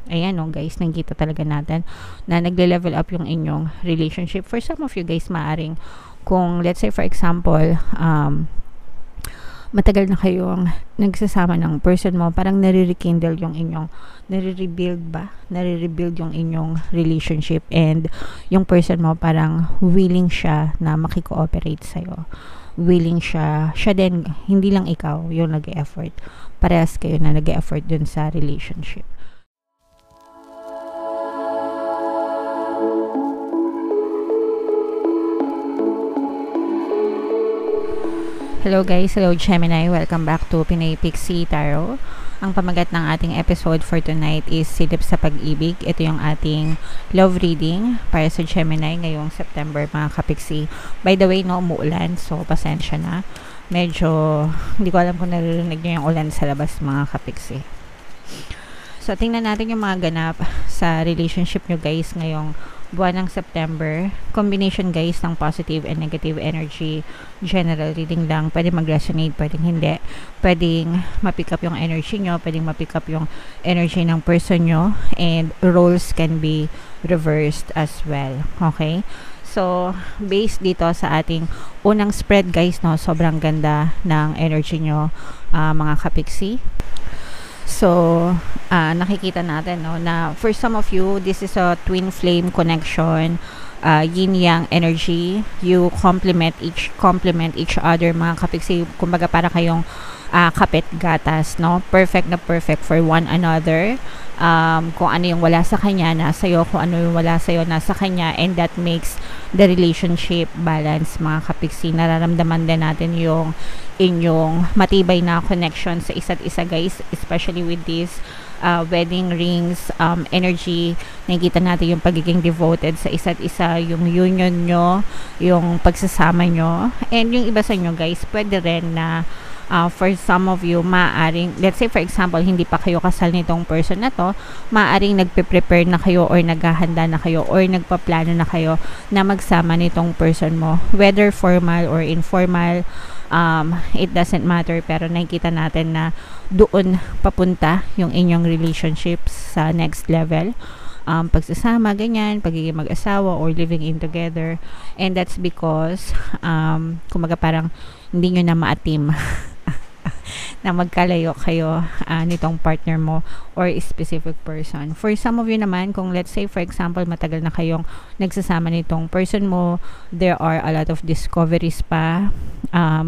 Ayan no guys, nakikita talaga natin na nagle-level up yung inyong relationship. For some of you guys, maaring kung let's say for example, matagal na kayong nagsasama ng person mo, parang nare-rekindle yung inyong, nare-rebuild yung inyong relationship, and yung person mo parang willing siya na makikooperate sa'yo. Willing siya din, hindi lang ikaw yung nag-e-effort. Parehas kayo na nag-e-effort dun sa relationship. Hello guys, hello Gemini, welcome back to Pinay Pixie Tarot. Ang pamagat ng ating episode for tonight is Silip sa Pag-ibig. Ito yung ating love reading para sa Gemini ngayong September mga kapixie. By the way, no, umuulan, so pasensya na. Medyo, hindi ko alam kung naririnig nyo yung ulan sa labas mga kapixie. So, tingnan natin yung mga ganap sa relationship nyo guys ngayong buwan ng September. Combination guys ng positive and negative energy. General reading lang. Pwede mag-resonate, pwedeng hindi. Pwedeng ma-pick up yung energy nyo, pwedeng ma-pick up yung energy ng person nyo, and roles can be reversed as well. Okay? So, based dito sa ating unang spread guys, no, sobrang ganda ng energy nyo, mga kapixie. So, nakikita natin no, na for some of you, this is a twin flame connection, yin-yang energy. You complement each other mga kapixie. Kumbaga para kayong kapit gatas, no? Perfect na perfect for one another. Kung ano yung wala sa kanya, nasa iyo. Kung ano yung wala sa iyo, nasa kanya. And that makes the relationship balance mga kapixie. Nararamdaman din natin yung inyong matibay na connection sa isa't isa guys, especially with this wedding rings energy. Nakikita natin yung pagiging devoted sa isa't isa, yung union nyo, yung pagsasama nyo, and yung iba sa nyo guys, pwede rin na for some of you, maaring, let's say for example, hindi pa kayo kasal nitong person na to, maaring nagpe-prepare na kayo or naghahanda na kayo or nagpaplano na kayo na magsama nitong person mo, whether formal or informal, it doesn't matter, pero nakikita natin na doon papunta yung inyong relationships sa next level. Pagsasama, ganyan, pagiging mag-asawa or living in together, and that's because kumaga parang hindi nyo na maatim na magkalayo kayo nitong partner mo or specific person. For some of you naman, kung let's say for example matagal na kayong nagsasama nitong person mo, there are a lot of discoveries pa,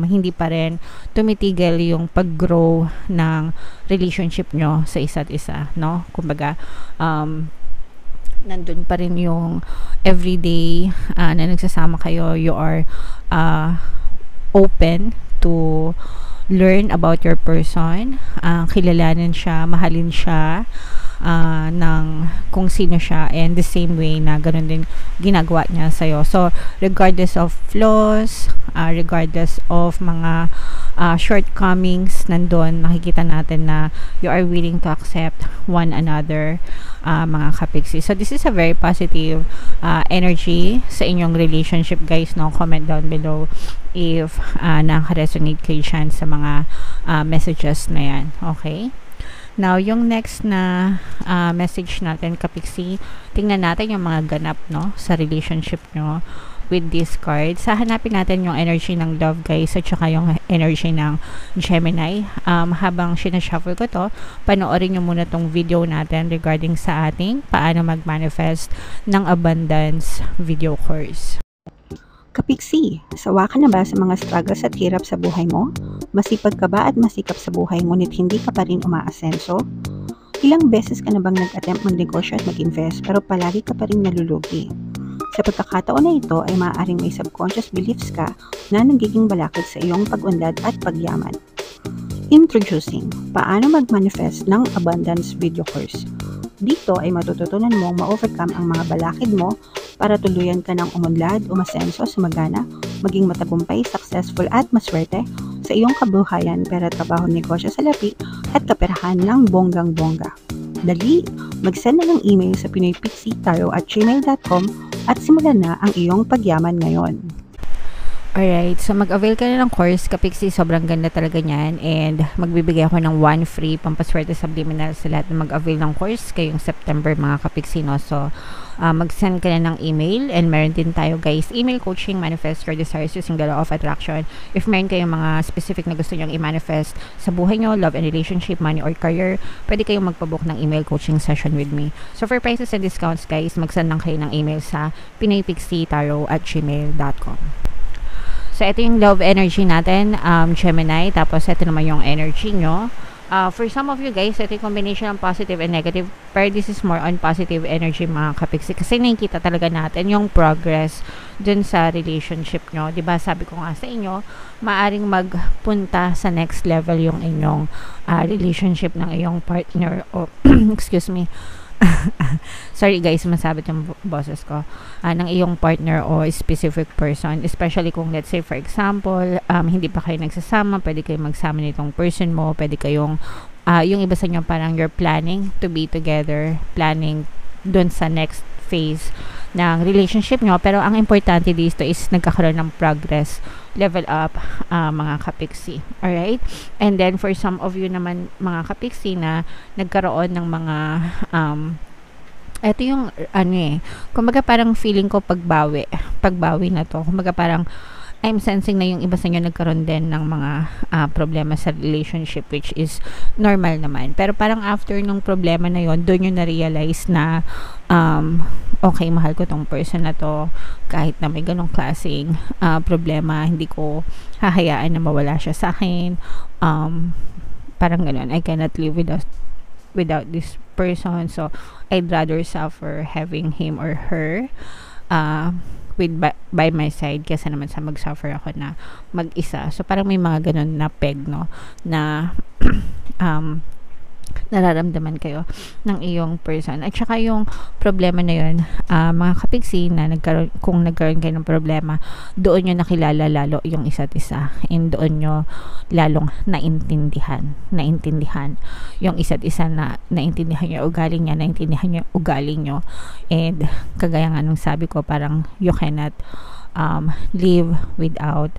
hindi pa rin tumitigil yung pag-grow ng relationship nyo sa isa't isa, no? Kumbaga nandun pa rin yung everyday na nagsasama kayo, you are open to learn about your person, kilalanin siya, mahalin siya ng kung sino siya, and the same way na ganun din ginagawa niya sa'yo. So, regardless of flaws, regardless of mga shortcomings, nandun nakikita natin na you are willing to accept one another, mga kapixie. So, this is a very positive energy sa inyong relationship guys, no? Comment down below if naka-resonate kayo dyan sa mga messages na yan. Okay? Now, yung next na message natin, kapixie, tingnan natin yung mga ganap, no, sa relationship nyo with this card. Sa hanapin natin yung energy ng love guys at saka yung energy ng Gemini. Habang sinashuffle ko to, panoorin nyo muna tong video natin regarding sa ating paano mag-manifest ng abundance video course. Kapixie, sawa ka na ba sa mga struggles at hirap sa buhay mo? Masipag ka ba at masikap sa buhay ngunit hindi ka pa rin umaasenso? Ilang beses ka na bang nag-attempt magnegosyo at mag-invest pero palagi ka pa rin nalulugi? Sa pagkakataon na ito ay maaaring may subconscious beliefs ka na nagiging balakid sa iyong pag-unlad at pagyaman. Introducing, paano mag-manifest ng abundance video course. Dito ay matututunan mong ma-overcome ang mga balakid mo para tuluyan ka ng umunlad, umasenso, sumagana, maging matagumpay, successful at maswerte sa iyong kabuhayan, pera, trabaho, negosyo, salapi at kaperahan ng bonggang-bongga. Dali, mag-send na ng email sa pinoypixietarot@gmail.com at simulan na ang iyong pagyaman ngayon. Alright, so mag-avail ka na ng course, Kapiksi, sobrang ganda talaga niyan, and magbibigay ako ng 1 free pampaswerte subliminal sa lahat na mag-avail ng course kayong September, mga Kapiksi, no? So, mag-send ka na ng email, and meron din tayo, guys, email coaching, manifest your desires using the law of attraction. If meron kayong mga specific na gusto nyong i-manifest sa buhay nyo, love and relationship, money or career, pwede kayong magpabook ng email coaching session with me. So, for prices and discounts, guys, mag-send lang kayo ng email sa pinaypixitaro@gmail.com. So, ito yung love energy natin, Gemini. Tapos, ito naman yung energy nyo. For some of you guys, ito yung combination ng positive and negative. Pero this is more on positive energy, mga Kapiksi. Kasi nakikita talaga natin yung progress dun sa relationship nyo. Diba, sabi ko nga sa inyo, maaring magpunta sa next level yung inyong relationship ng iyong partner. O, excuse me. Sorry guys, masabit yung boses ko. Ng iyong partner o specific person, especially kung let's say for example, hindi pa kayo nagsasama, pwede kayong magsama nitong person mo, pwede kayong yung iba sa inyo parang you're planning to be together, planning dun sa next phase ng relationship nyo, pero ang importante dito is nagkakaroon ng progress, level up, mga Kapiksi. Alright? And then for some of you naman, mga Kapiksi, na nagkaroon ng mga ito yung kumbaga parang feeling ko pagbawi na to, kumbaga parang I'm sensing na yung iba sa inyo nagkaroon din ng mga problema sa relationship, which is normal naman. Pero parang after nung problema na yon, doon nyo na-realize na okay, mahal ko tong person na to, kahit na may ganong klaseng problema, hindi ko hahayaan na mawala siya sa akin. Parang ganon, I cannot live without this person, so I'd rather suffer having him or her by my side kesa naman sa mag-suffer ako na mag-isa. So parang may mga ganun na peg, no, na nararamdaman kayo ng iyong person. At saka yung problema na yun, mga Kapiksi, na kung nagkaroon kayo ng problema, doon nyo nakilala lalo yung isa't isa, and doon nyo lalong naintindihan yung isa't isa, na naintindihan nyo ugali niya, naintindihan nyo ugali nyo, and kagaya nga nung sabi ko, parang you cannot live without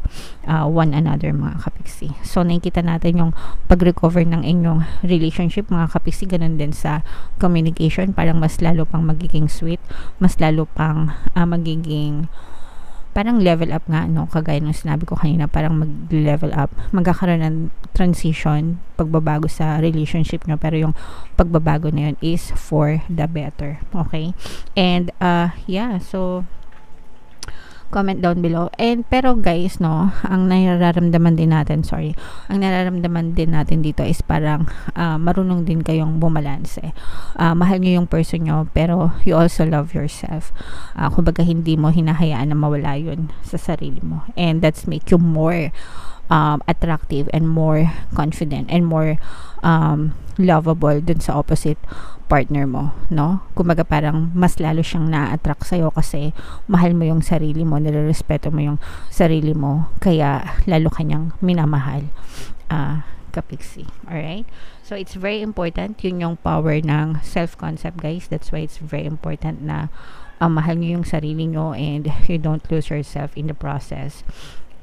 one another, mga Kapiksi. So nakikita natin yung pag-recover ng inyong relationship, mga Kapiksi. Ganun din sa communication, parang mas lalo pang magiging sweet, mas lalo pang magiging parang level up nga, no, kagaya nung sinabi ko kanina, parang mag-level up, magkakaroon ng transition, pagbabago sa relationship nyo, pero yung pagbabago na yun is for the better. Okay? And yeah, so comment down below. And pero guys, no, ang nararamdaman din natin dito is parang marunong din kayong bumalanse. Mahal nyo yung person nyo, pero you also love yourself. Kumbaga hindi mo hinahayaan na mawala yun sa sarili mo. And that's make you more attractive and more confident and more lovable dun sa opposite partner mo, no? Kumbaga parang mas lalo siyang na-attract sa'yo kasi mahal mo yung sarili mo, nirerespeto mo yung sarili mo, kaya lalo kanyang minamahal, Kapiksi. Alright? So it's very important, yun yung power ng self-concept, guys. That's why it's very important na mahal nyo yung sarili nyo and you don't lose yourself in the process.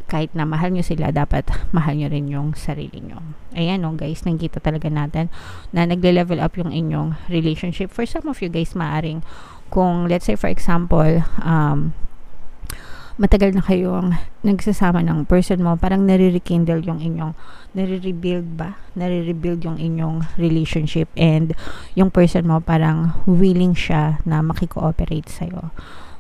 Kahit na mahal nyo sila, dapat mahal nyo rin yung sarili nyo. Ayan, no, guys, nakikita talaga natin na nagle-level up yung inyong relationship. For some of you guys, maaring kung let's say for example, matagal na kayong nagsasama ng person mo, parang nare-rekindle yung inyong, nare-rebuild yung inyong relationship, and yung person mo parang willing siya na makikooperate sa'yo.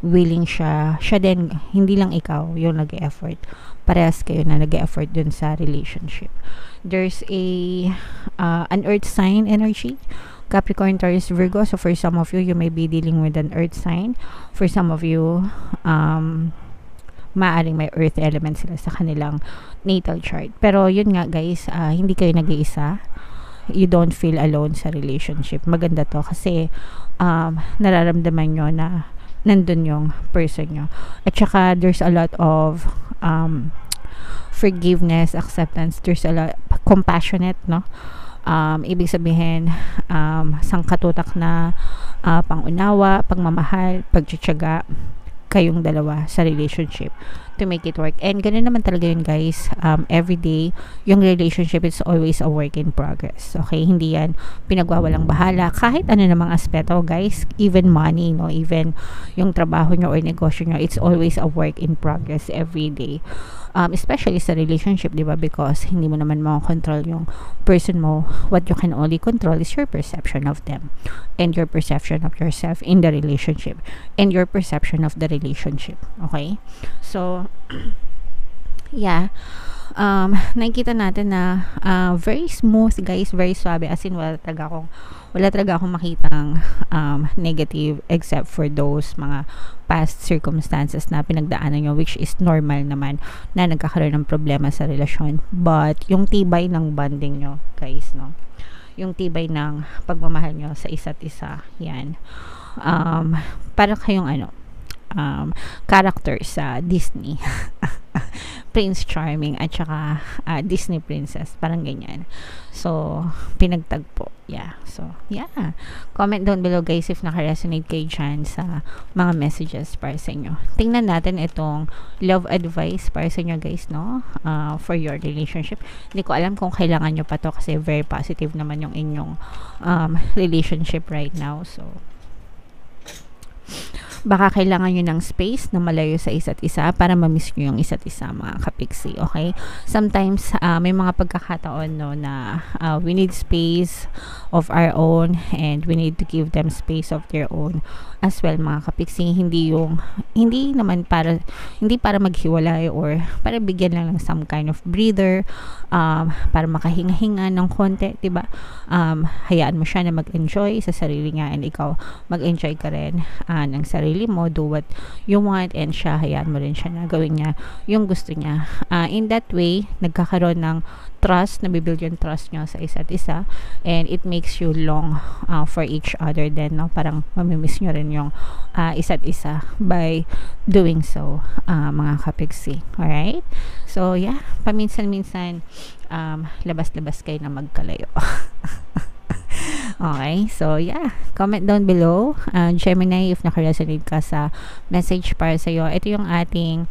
Willing siya din, hindi lang ikaw yung nag-e-effort, parehas kayo na nag-e-effort dun sa relationship. There's an earth sign energy, Capricorn, Taurus, Virgo. So for some of you, you may be dealing with an earth sign. For some of you, maaring may earth element sila sa kanilang natal chart. Pero yun nga, guys, hindi kayo nag-iisa. You don't feel alone sa relationship. Maganda to kasi nararamdaman nyo na nandun yung person nyo. At saka there's a lot of forgiveness, acceptance. There's a lot compassionate, no? Ibig sabihin sangkatutak na pangunawa, pagmamahal, pagtsatsaga kayong dalawa sa relationship. to make it work. And ganun naman talaga yun, guys. Every day, yung relationship is always a work in progress. Okay? Hindi yan pinagwawalang bahala. Kahit ano namang aspeto, guys, even money, no? Even yung trabaho nyo or negosyo nyo, it's always a work in progress every day. Especially sa relationship, di ba? Because hindi mo naman control yung person mo. What you can only control is your perception of them and your perception of yourself in the relationship and your perception of the relationship. Okay? So, yeah. Nakikita natin na very smooth, guys, very suave, as in wala talaga akong makitang negative except for those mga past circumstances na pinagdaanan nyo, which is normal naman na nagkakaroon ng problema sa relasyon. But yung tibay ng bonding nyo, guys, no, yung tibay ng pagmamahal nyo sa isa't isa, yan, para kayong character sa Disney Prince Charming at saka Disney Princess, parang ganyan. So, pinagtagpo. Yeah. So, yeah. Comment down below, guys, if naka-resonate kayo dyan sa mga messages para sa inyo. Tingnan natin itong love advice para sa inyo, guys, no? For your relationship. Hindi ko alam kung kailangan nyo pa to kasi very positive naman yung inyong relationship right now. So, baka kailangan nyo ng space na malayo sa isa't isa para ma-miss nyo yung isa't isa, mga kapiksi, okay? Sometimes, may mga pagkakataon, no, na we need space of our own and we need to give them space of their own as well, mga kapiksi. Hindi para maghiwalay or para bigyan lang ng some kind of breather, para makahinga-hinga ng konti, diba? Hayaan mo siya na mag-enjoy sa sarili niya and ikaw mag-enjoy ka rin ng sarili mo, do what you want, and siya, hayaan mo rin siya na gawin niya yung gusto niya. In that way, nagkakaroon ng trust, nabibuild yung trust nyo sa isa't isa, and it makes you long for each other then, no? Parang mamimiss nyo rin yung isa't isa by doing so, mga kapiksi. Alright? So, yeah, paminsan-minsan labas-labas kayo na magkalayo. Okay, so yeah, comment down below, Gemini, if naka-resonate ka sa message para sa iyo. Ito yung ating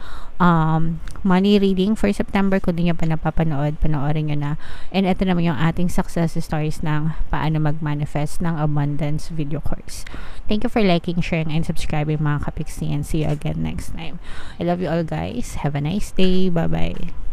money reading for September. Kung di nyo pa napapanood, panoorin nyo na. And ito naman yung ating success stories ng paano mag-manifest ng abundance video course. Thank you for liking, sharing, and subscribing, mga kapiksi, and see you again next time. I love you all, guys. Have a nice day. Bye-bye.